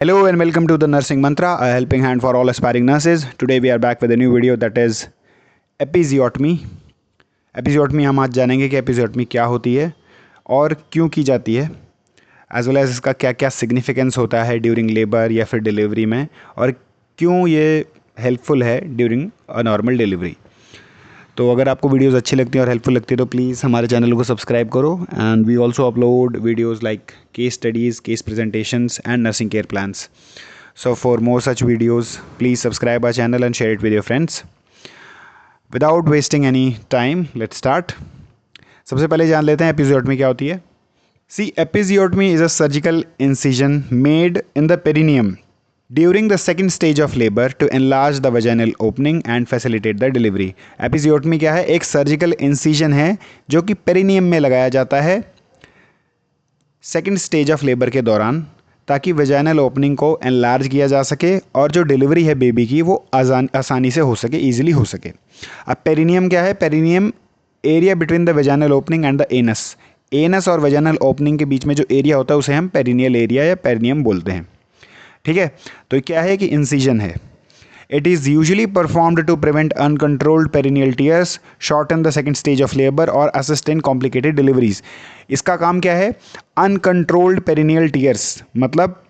Hello and welcome to the Nursing Mantra, a helping hand for all aspiring nurses. Today we are back with a new video that is episiotomy. Episiotomy हम आज जानेंगे कि episiotomy क्या होती है और क्यों की जाती है, एज वेल एज इसका क्या क्या सिग्निफिकेंस होता है ड्यूरिंग लेबर या फिर डिलीवरी में, और क्यों ये हेल्पफुल है ड्यूरिंग अ नॉर्मल डिलीवरी। तो अगर आपको वीडियोस अच्छी लगती हैं और हेल्पफुल लगती है तो प्लीज़ हमारे चैनल को सब्सक्राइब करो। And we also upload videos like case studies, case presentations and nursing care plans. So for more such videos please subscribe our channel and share it with your friends. Without wasting any time let's start. सबसे पहले जान लेते हैं episiotomy क्या होती है। See, episiotomy is a surgical incision made in the perineum during the second stage of labor to enlarge the vaginal opening and facilitate the delivery। Episiotomy क्या है? एक सर्जिकल इंसिजन है जो कि पेरिनियम में लगाया जाता है सेकेंड स्टेज ऑफ लेबर के दौरान, ताकि वेजाइनल ओपनिंग को एनलार्ज किया जा सके और जो डिलीवरी है बेबी की वो आसानी से हो सके, ईजिली हो सके। अब पेरिनियम क्या है? Perineum area between the vaginal opening and the anus. Anus और वेजाइनल ओपनिंग के बीच में जो एरिया होता है उसे हम पेरिनियल एरिया या पेरिनियम बोलते हैं। ठीक है, तो क्या है कि इंसिजन है। It is usually performed to prevent uncontrolled perineal tears, shorten the second stage of labour और असिस्ट इन कॉम्प्लिकेटेड डिलीवरीज। इसका काम क्या है? अनकंट्रोल्ड पेरिनियल टीयर्स, मतलब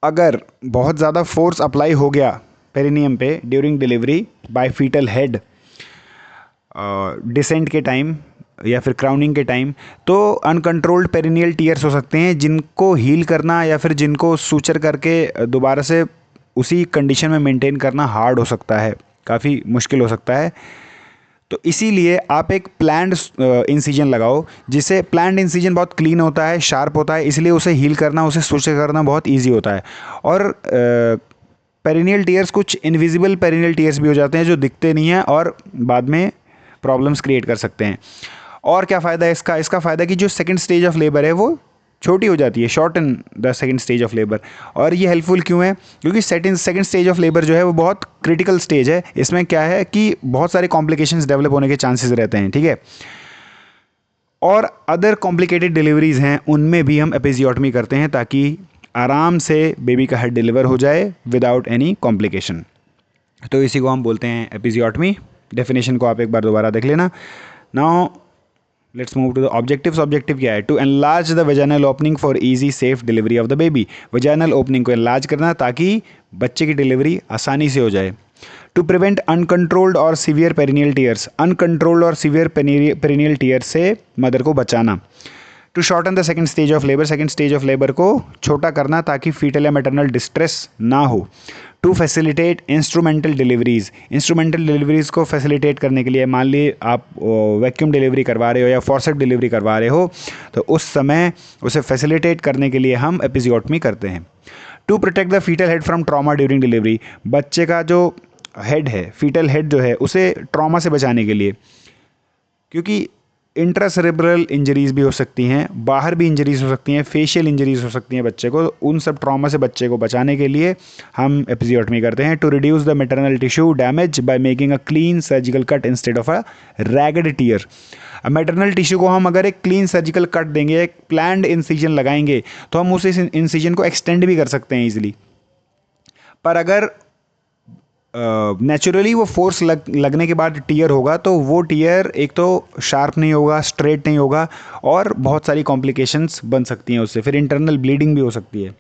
अगर बहुत ज़्यादा फोर्स अप्लाई हो गया पेरिनियम पे during delivery by fetal head, descent के टाइम या फिर क्राउनिंग के टाइम, तो अनकंट्रोल्ड पेरिनियल टीयर्स हो सकते हैं जिनको हील करना या फिर जिनको सूचर करके दोबारा से उसी कंडीशन में मेंटेन करना हार्ड हो सकता है, काफ़ी मुश्किल हो सकता है। तो इसीलिए आप एक प्लान्ड इंसिजन लगाओ, जिसे प्लान्ड इंसिजन बहुत क्लीन होता है, शार्प होता है, इसलिए उसे हील करना, उसे सूचर करना बहुत ईजी होता है। और पेरिनियल टीयर्स कुछ इनविजिबल पेरिनियल टीयर्स भी हो जाते हैं जो दिखते नहीं हैं और बाद में प्रॉब्लम्स क्रिएट कर सकते हैं। और क्या फ़ायदा है इसका? इसका फ़ायदा कि जो सेकंड स्टेज ऑफ लेबर है वो छोटी हो जाती है, short in the second stage of labour. और ये हेल्पफुल क्यों है? क्योंकि सेकंड स्टेज ऑफ लेबर जो है वो बहुत क्रिटिकल स्टेज है। इसमें क्या है कि बहुत सारे कॉम्प्लिकेशंस डेवलप होने के चांसेस रहते हैं। ठीक है, और अदर कॉम्प्लिकेटेड डिलीवरीज हैं उनमें भी हम एपिजियोटमी करते हैं ताकि आराम से बेबी का हेड डिलीवर हो जाए विदाउट एनी कॉम्प्लिकेशन। तो इसी को हम बोलते हैं एपिजियोटमी। डेफिनेशन को आप एक बार दोबारा देख लेना। Now let's move to the objectives. Objective क्या है? To enlarge the vaginal opening for easy safe delivery of the baby. Vaginal opening को एनलार्ज करना ताकि बच्चे की डिलीवरी आसानी से हो जाए। टू प्रिवेंट अनकंट्रोल्ड और सीवियर पेरिनियल टीयर्स। अनकंट्रोल्ड और सीवियर पेरिनियल टीयर से मदर को बचाना। To shorten the second stage of labour. Second stage of labour को छोटा करना ताकि फीटल या मैटरनल डिस्ट्रेस ना हो। To facilitate instrumental deliveries. Instrumental deliveries को फैसिलिटेट करने के लिए, मान ली आप वैक्यूम डिलीवरी करवा रहे हो या फॉर्सेप डिलीवरी करवा रहे हो, तो उस समय उसे फैसिलिटेट करने के लिए हम एपिजियोटमी करते हैं। To protect the fetal head from trauma during delivery. बच्चे का जो हेड है, फीटल हेड जो है, उसे ट्रॉमा से बचाने के लिए, क्योंकि इंट्रासेरेब्रल इंजरीज भी हो सकती हैं, बाहर भी इंजरीज हो सकती हैं, फेशियल इंजरीज हो सकती हैं बच्चे को। उन सब ट्रॉमा से बच्चे को बचाने के लिए हम एपिजियोटमी करते हैं। To reduce the maternal tissue damage by making a clean surgical cut instead of a ragged tear. अब मैटरनल टिश्यू को हम अगर एक क्लीन सर्जिकल कट देंगे, एक प्लान्ड इंसिजन लगाएंगे, तो हम उस इंसिजन को एक्सटेंड भी कर सकते हैं ईजिली। पर अगर नेचुरली वो फोर्स लगने के बाद टीयर होगा तो वो टीयर एक तो शार्प नहीं होगा, स्ट्रेट नहीं होगा, और बहुत सारी कॉम्प्लिकेशंस बन सकती हैं उससे। फिर इंटरनल ब्लीडिंग भी हो सकती है।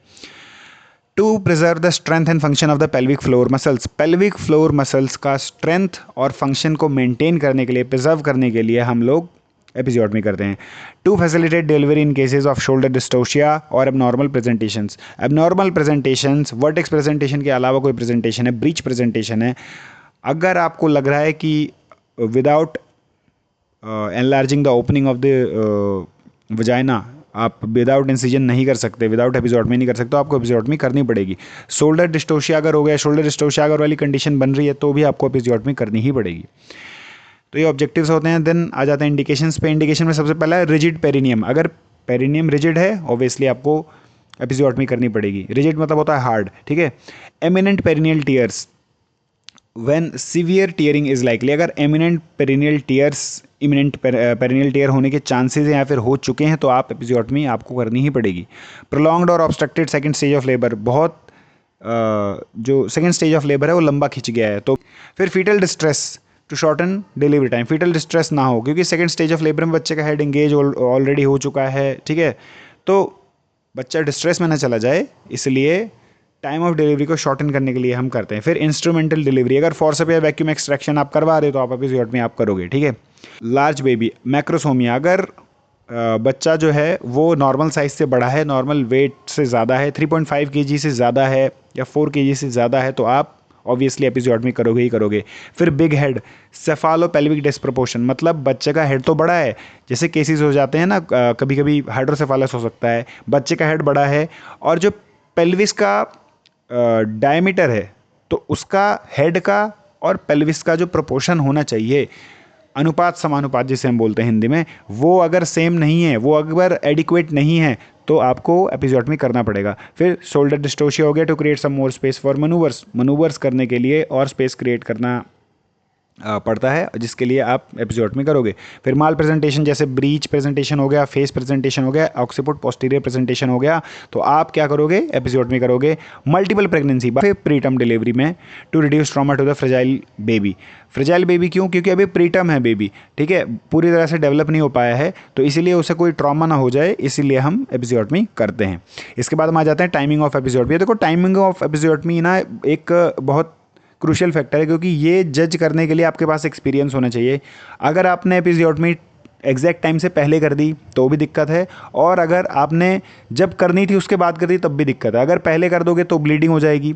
To preserve the strength and function of the pelvic floor muscles. Pelvic floor muscles का स्ट्रेंथ और फंक्शन को मेंटेन करने के लिए, प्रिजर्व करने के लिए हम लोग एपिजियोटमी करते हैं। To facilitate delivery in cases of shoulder dystocia और abnormal presentations. Abnormal presentations, vertex presentation के अलावा कोई प्रेजेंटेशन है, ब्रीच प्रेजेंटेशन है, अगर आपको लग रहा है कि without enlarging the opening of the vagina आप विदाउट इंसिजन नहीं कर सकते, विदाउट एपिजियोटमी नहीं कर सकते, तो आपको एपिजियोटमी करनी पड़ेगी। शोल्डर डिस्टोशिया अगर हो गया, शोल्डर डिस्टोशिया अगर वाली कंडीशन बन रही है, तो भी आपको एपिजियोटमी करनी ही पड़ेगी। तो ये ऑब्जेक्टिव्स होते हैं। देन आ जाते हैं इंडिकेशंस पे। इंडिकेशन में सबसे पहला है रिजिड पेरिनियम। अगर पेरिनियम रिजिड है, ऑब्वियसली आपको एपिजियोटमी करनी पड़ेगी। रिजिड मतलब होता है हार्ड। ठीक है। Imminent perineal tears, when severe tearing is likely. अगर imminent perineal tears imminent perineal tear होने के चांसेस हैं या फिर हो चुके हैं तो आप एपिजियोटमी आपको करनी ही पड़ेगी। प्रोलॉन्ग्ड और obstructed second stage of labour, बहुत जो सेकंड स्टेज ऑफ लेबर है वो लंबा खिंच गया है। तो फिर fetal distress to shorten delivery time, fetal distress ना हो क्योंकि सेकंड स्टेज ऑफ लेबर में बच्चे का हेड एंगेज ऑलरेडी हो चुका है, ठीक है, तो बच्चा डिस्ट्रेस में ना चला जाए, इसलिए टाइम ऑफ डिलीवरी को शॉर्टन करने के लिए हम करते हैं। फिर इंस्ट्रूमेंटल डिलीवरी, अगर फोर्सेप या वैक्यूम एक्सट्रैक्शन आप करवा रहे हो तो आप एपिजियोटमी आप करोगे, ठीक है। लार्ज बेबी मैक्रोसोमिया, अगर बच्चा जो है वो नॉर्मल साइज से बड़ा है, नॉर्मल वेट से ज़्यादा है, 3.5 kg से ज़्यादा है या 4 kg से ज़्यादा है तो आप ऑब्वियसली एपिजियोटमी करोगे ही करोगे। फिर बिग हेड सेफालोपेल्विक डिस्प्रपोर्शन, मतलब बच्चे का हेड तो बड़ा है, जैसे केसेस हो जाते हैं ना, कभी कभी हाइड्रोसेफालस हो सकता है, बच्चे का हेड बड़ा है और जो पेल्विस का डायमीटर है तो उसका हेड का और पेल्विस का जो प्रोपोर्शन होना चाहिए, अनुपात समानुपात जिसे हम बोलते हैं हिंदी में, वो अगर सेम नहीं है, वो अगर एडिक्वेट नहीं है तो आपको एपिजियोटमी करना पड़ेगा। फिर शोल्डर डिस्टोशिया हो गया, to create some more space for manoeuvres करने के लिए और स्पेस क्रिएट करना पड़ता है, जिसके लिए आप एपिजियोटमी करोगे। फिर माल प्रेजेंटेशन जैसे ब्रीच प्रेजेंटेशन हो गया, फेस प्रेजेंटेशन हो गया, ऑक्सीपुट पोस्टीरियर प्रेजेंटेशन हो गया, तो आप क्या करोगे, एपिजियोटमी करोगे। मल्टीपल प्रेगनेंसी फिर प्रीटर्म डिलीवरी में to reduce trauma to the fragile baby. Fragile baby क्यों? क्योंकि अभी प्रीटर्म है बेबी, ठीक है, पूरी तरह से डेवलप नहीं हो पाया है, तो इसीलिए उसे कोई ट्रॉमा ना हो जाए, इसीलिए हम एपिजियोटमी करते हैं। इसके बाद हम आ जाते हैं टाइमिंग ऑफ एपिजियोटमी। देखो टाइमिंग ऑफ एपिजियोटमी ना एक बहुत क्रूशियल फैक्टर है, क्योंकि ये जज करने के लिए आपके पास एक्सपीरियंस होना चाहिए। अगर आपने एपिजियोटमी एग्जैक्ट टाइम से पहले कर दी तो भी दिक्कत है, और अगर आपने जब करनी थी उसके बाद कर दी तब भी दिक्कत है। अगर पहले कर दोगे तो ब्लीडिंग हो जाएगी,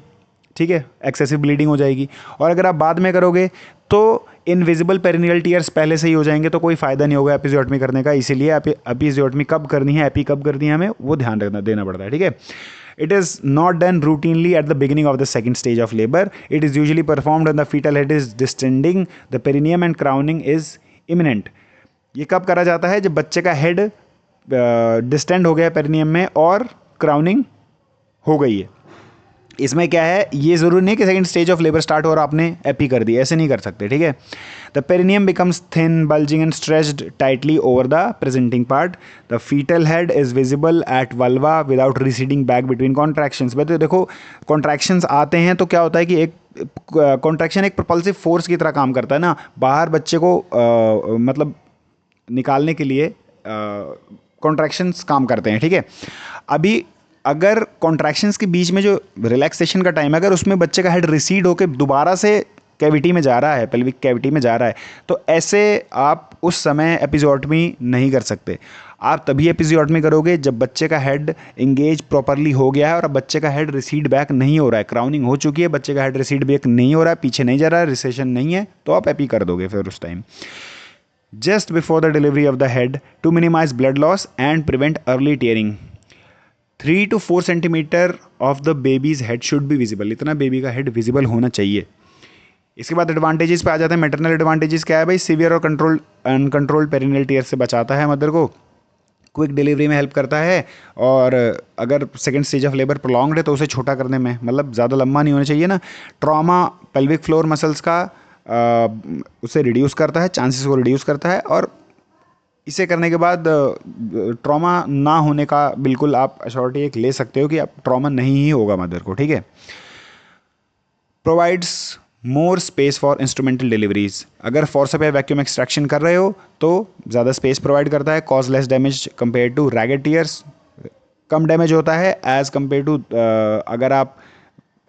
ठीक है, एक्सेसिव ब्लीडिंग हो जाएगी, और अगर आप बाद में करोगे तो इनविजिबल पेरिनियल टीयर्स पहले से ही हो जाएंगे, तो कोई फ़ायदा नहीं होगा एपिजियोटमी करने का। इसीलिए एपिजियोटमी कब करनी है, एपी कब करनी है, हमें वो ध्यान देना पड़ता है, ठीक है। It is not done routinely at the beginning of the second stage of labor. It is usually performed when the fetal head is distending, the perineum and crowning is imminent. ये कब करा जाता है? जब बच्चे का हेड डिस्टेंड हो गया पेरिनियम में और क्राउनिंग हो गई है। इसमें क्या है, ये ज़रूरी नहीं कि second stage of labour start हो और आपने एपी कर दी, ऐसे नहीं कर सकते, ठीक है। The perineum becomes thin, bulging and stretched tightly over the presenting part. The fetal head is visible at vulva without receding back between contractions. But देखो कॉन्ट्रैक्शंस आते हैं तो क्या होता है कि एक कॉन्ट्रैक्शन एक प्रोपल्सिव फोर्स की तरह काम करता है ना, बाहर बच्चे को मतलब निकालने के लिए कॉन्ट्रैक्शंस काम करते हैं, ठीक है। अभी अगर कॉन्ट्रैक्शंस के बीच में जो रिलैक्सेशन का टाइम है, अगर उसमें बच्चे का हेड रिसीड होकर दोबारा से कैविटी में जा रहा है, पेल्विक कैविटी में जा रहा है, तो ऐसे आप उस समय एपिजियोटमी नहीं कर सकते। आप तभी एपिजियोटमी करोगे जब बच्चे का हेड इंगेज प्रॉपरली हो गया है और अब बच्चे का हेड रिसीड बैक नहीं हो रहा है, क्राउनिंग हो चुकी है, बच्चे का हेड रिसीड बैक नहीं हो रहा है, पीछे नहीं जा रहा है, रिसेशन नहीं है, तो आप एपी कर दोगे फिर उस time. Just before the delivery of the head to minimise blood loss and prevent early tearing, 3 to 4 centimetre of the baby's head should be visible. इतना बेबी का हेड विजिबल होना चाहिए। इसके बाद एडवांटेजेस पे आ जाते हैं। मैटरनल एडवांटेजेस क्या है भाई? सीवियर और अनकंट्रोल्ड पेरिनियल टीयर से बचाता है मदर को, क्विक डिलीवरी में हेल्प करता है, और अगर second stage of labour prolonged है तो उसे छोटा करने में, मतलब ज़्यादा लंबा नहीं होना चाहिए ना। ट्रॉमा पेल्विक फ्लोर मसल्स का उसे रिड्यूस करता है, चांसेस को रिड्यूस करता है, और इसे करने के बाद ट्रॉमा ना होने का बिल्कुल आप अश्योरिटी एक ले सकते हो कि आप ट्रॉमा नहीं ही होगा मदर को, ठीक है। Provides more space for instrumental deliveries. अगर फोर्सेप या वैक्यूम एक्सट्रैक्शन कर रहे हो तो ज़्यादा स्पेस प्रोवाइड करता है। Cause less damage compare to ragged tears, कम डैमेज होता है एज़ कंपेयर टू अगर आप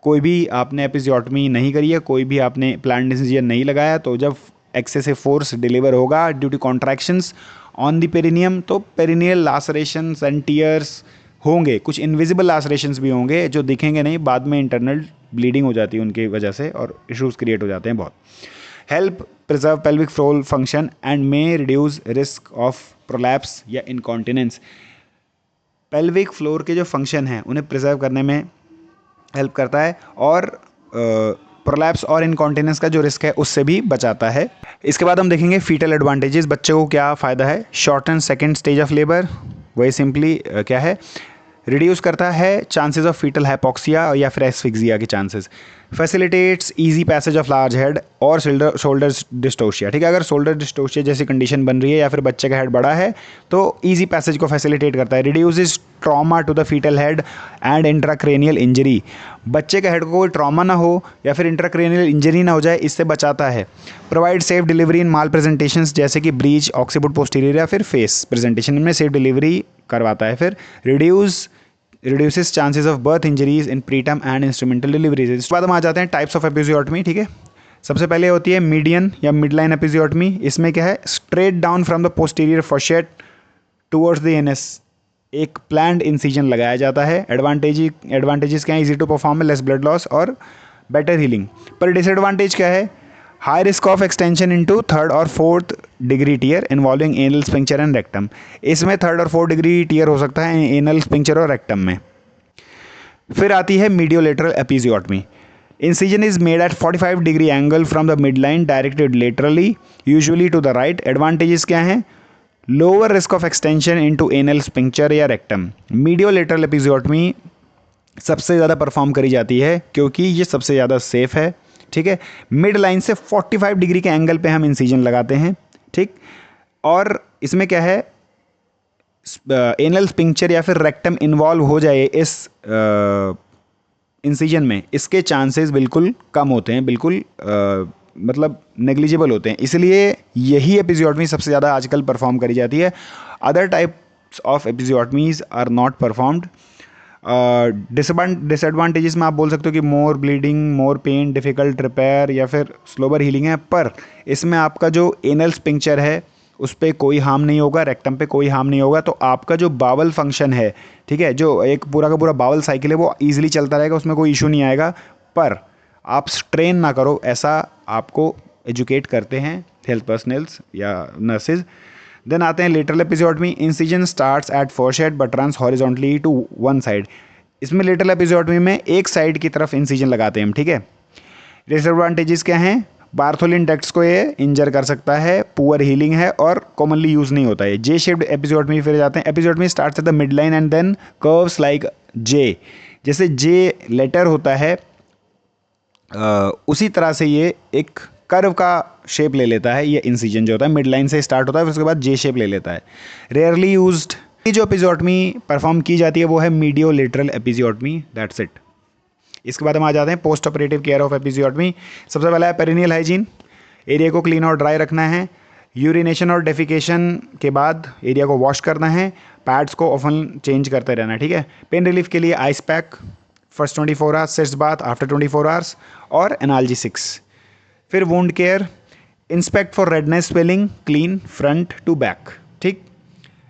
कोई भी आपने एपिजियोटमी नहीं करी है, कोई भी आपने प्लांट इंसिजन नहीं लगाया, तो जब एक्सेसिव फोर्स डिलीवर होगा due to contractions on the perineum, तो पेरिनियल लासरेशंस एंड टीयर्स होंगे, कुछ इनविजिबल लासरेशंस भी होंगे जो दिखेंगे नहीं, बाद में इंटरनल ब्लीडिंग हो जाती है उनकी वजह से और इश्यूज क्रिएट हो जाते हैं बहुत। Help preserve pelvic floor function and may reduce risk of prolapse या इनकॉन्टिनेंस। पेल्विक फ्लोर के जो फंक्शन हैं उन्हें प्रिजर्व करने में हेल्प करता है, और प्रोलैप्स और इनकॉन्टिनेंस का जो रिस्क है उससे भी बचाता है। इसके बाद हम देखेंगे फीटल एडवांटेजेस, बच्चे को क्या फ़ायदा है। Shorten second stage of labour, वही सिंपली क्या है, रिड्यूस करता है चांसेस ऑफ फीटल हाइपोक्सिया या फिर एस्फिक्सिया के chances. Facilitates easy passage of large head और शोल्डर डिस्टोशिया, ठीक है। अगर शोल्डर डिस्टोशिया जैसी कंडीशन बन रही है या फिर बच्चे का हेड बड़ा है तो ईजी पैसेज को फैसिलिटेट करता है। Reduces trauma to the fetal head and intracranial injury, बच्चे का हेड को कोई ट्रॉमा ना हो या फिर इंट्राक्रेनियल इंजरी ना हो जाए, इससे बचाता है। प्रोवाइड सेफ डिलीवरी इन माल प्रेजेंटेशंस जैसे कि ब्रीच, ऑक्सीपुट पोस्टीरियर या फिर फेस प्रेजेंटेशन में सेफ डिलीवरी करवाता है। फिर reduces chances of birth injuries in preterm and instrumental deliveries. इसके बाद हम आ जाते हैं टाइप्स ऑफ एपिजियोटमी, ठीक है। सबसे पहले होती है मीडियन या मिड लाइन एपिजियोटमी। इसमें क्या है, straight down from the posterior fourchette towards the anus एक प्लान्ड इंसिजन लगाया जाता है। एडवांटेजेस क्या है, easy to perform, less blood loss और बेटर हीलिंग। पर डिसएडवांटेज क्या है, high risk of extension into third और fourth degree tear involving anal sphincter and rectum. इसमें थर्ड और फोर्थ डिग्री टीयर हो सकता है एनल स्पिंक्चर और रेक्टम में। फिर आती है mediolateral episiotomy. Incision is made at 45 degree angle from the midline directed laterally usually to the right. Advantages क्या हैं, lower risk of extension into anal sphincter या रेक्टम। मीडियोलेटरल एपिजियोटमी सबसे ज़्यादा परफॉर्म करी जाती है क्योंकि ये सबसे ज़्यादा सेफ है, ठीक है। मिड लाइन से 45 डिग्री के एंगल पे हम इंसिजन लगाते हैं, ठीक। और इसमें क्या है, एनल स्पिंक्चर या फिर रेक्टम इन्वॉल्व हो जाए इस इंसिजन में, इसके चांसेस बिल्कुल कम होते हैं, बिल्कुल मतलब नेग्लिजिबल होते हैं। इसलिए यही एपिजियोटमी सबसे ज़्यादा आजकल परफॉर्म करी जाती है। Other types of episiotomies are not performed. Disadvantages में आप बोल सकते हो कि more bleeding, more pain, difficult repair या फिर स्लोवर हीलिंग है। पर इसमें आपका जो एनल स्पिंक्चर है उस पर कोई हार्म नहीं होगा, रेक्टम पे कोई हार्म नहीं होगा। तो आपका जो बावल फंक्शन है, ठीक है, जो एक पूरा का पूरा बावल साइकिल है वो ईजिली चलता रहेगा, उसमें कोई इशू नहीं आएगा। पर आप स्ट्रेन ना करो, ऐसा आपको एजुकेट करते हैं हेल्थ पर्सनल्स या नर्सेज। देन आते हैं lateral episiotomy. Incision starts at fourchette but runs horizontally to one side. इसमें लेटरल एपिजियोटमी में एक साइड की तरफ इंसिजन लगाते हैं हम, ठीक है। डिसएडवांटेजेस क्या हैं, बार्थोलिन डक्ट्स को ये इंजर कर सकता है, पुअर हीलिंग है और कॉमनली यूज़ नहीं होता है। जे शेप्ड एपिजियोटमी फिर जाते हैं। Episiotomy starts at the midline and then curves like J. जैसे जे लेटर होता है उसी तरह से ये एक कर्व का शेप ले लेता है। ये इंसिजन जो होता है मिड लाइन से स्टार्ट होता है, फिर उसके बाद जे शेप ले लेता है। रेयरली यूज्ड जो एपिजियोटमी परफॉर्म की जाती है वो है मीडियोलेटरल एपिजियोटमी, दैट्स इट। इसके बाद हम आ जाते हैं post operative care of episiotomy. सबसे पहला है पेरिनियल हाइजीन। एरिया को क्लीन और ड्राई रखना है। यूरिनेशन और डेफिकेशन के बाद एरिया को वॉश करना है। पैड्स को ऑफन चेंज करते रहना है, ठीक है। पेन रिलीफ के लिए ice pack first 24 hours, sitz bath after 24 hours और एनाल्जेसिक्स। फिर wound care, inspect for redness, swelling, clean front to back, ठीक।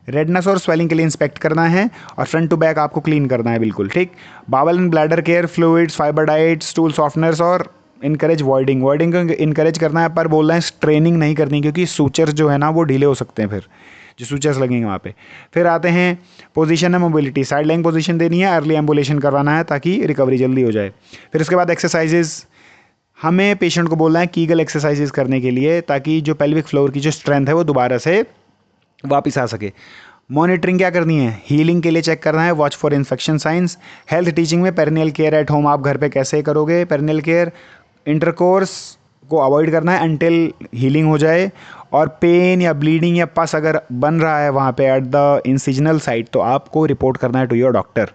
रेडनेस और स्वेलिंग के लिए इंस्पेक्ट करना है और फ्रंट टू बैक आपको क्लीन करना है, बिल्कुल ठीक। Bowel and bladder care, fluids, fibre diet, stool softeners और इनकरेज वॉइडिंग को इनकरेज करना है। पर बोल रहे हैं स्ट्रेनिंग नहीं करनी क्योंकि सूचर्स जो है ना वो ढीले हो सकते हैं, फिर जो सूचर्स लगेंगे वहाँ पे। फिर आते हैं पोजीशन है मोबिलिटी, साइड लाइन पोजीशन देनी है, अर्ली एम्बुलेशन करवाना है ताकि रिकवरी जल्दी हो जाए। फिर उसके बाद एक्सरसाइजेज, हमें पेशेंट को बोलना है कीगल एक्सरसाइजेज करने के लिए ताकि जो पेल्विक फ्लोर की जो स्ट्रेंथ है वो दोबारा से वापस आ सके। मॉनिटरिंग क्या करनी है, हीलिंग के लिए चेक करना है, watch for infection science. Health teaching में पेरिनियल केयर एट होम आप घर पे कैसे करोगे, पेरिनियल केयर। इंटरकोर्स को अवॉइड करना है अनटिल हीलिंग हो जाए। और पेन या ब्लीडिंग या पस अगर बन रहा है वहाँ पे एट द इंसिजनल साइट तो आपको रिपोर्ट करना है टू योर डॉक्टर।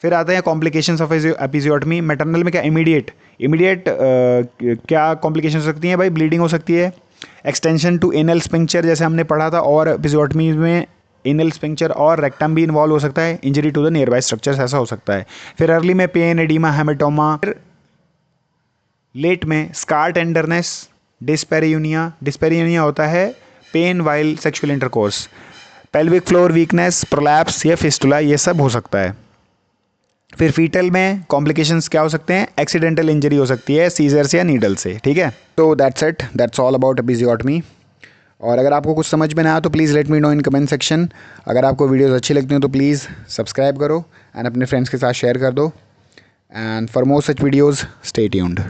फिर आते हैं कॉम्प्लिकेशंस ऑफ एपिजियोटमी। मैटरनल में क्या इमीडिएट क्या कॉम्प्लिकेशन हो सकती हैं भाई, ब्लीडिंग हो सकती है, एक्सटेंशन टू एनल स्पिंक्चर जैसे हमने पढ़ा था, और एपिजियोटमी में एनल स्पिंक्चर और रेक्टम भी इन्वॉल्व हो सकता है, injury to the nearby structures ऐसा हो सकता है। फिर अर्ली में पेन, एडिमा, हेमेटोमा। फिर लेट में स्कार टेंडरनेस, डिस्पेरियूनिया होता है pain while sexual intercourse, pelvic floor weakness, prolapse या फिस्टुला, ये सब हो सकता है। फिर फीटल में कॉम्प्लिकेशंस क्या हो सकते हैं, एक्सीडेंटल इंजरी हो सकती है सीजर से या नीडल से, ठीक है। तो that's it, that's all about episiotomy. और अगर आपको कुछ समझ में ना आया तो please let me know in comment section. अगर आपको वीडियोस अच्छी लगती हैं तो प्लीज़ सब्सक्राइब करो एंड अपने फ्रेंड्स के साथ शेयर कर दो। And for more such videos stay tuned.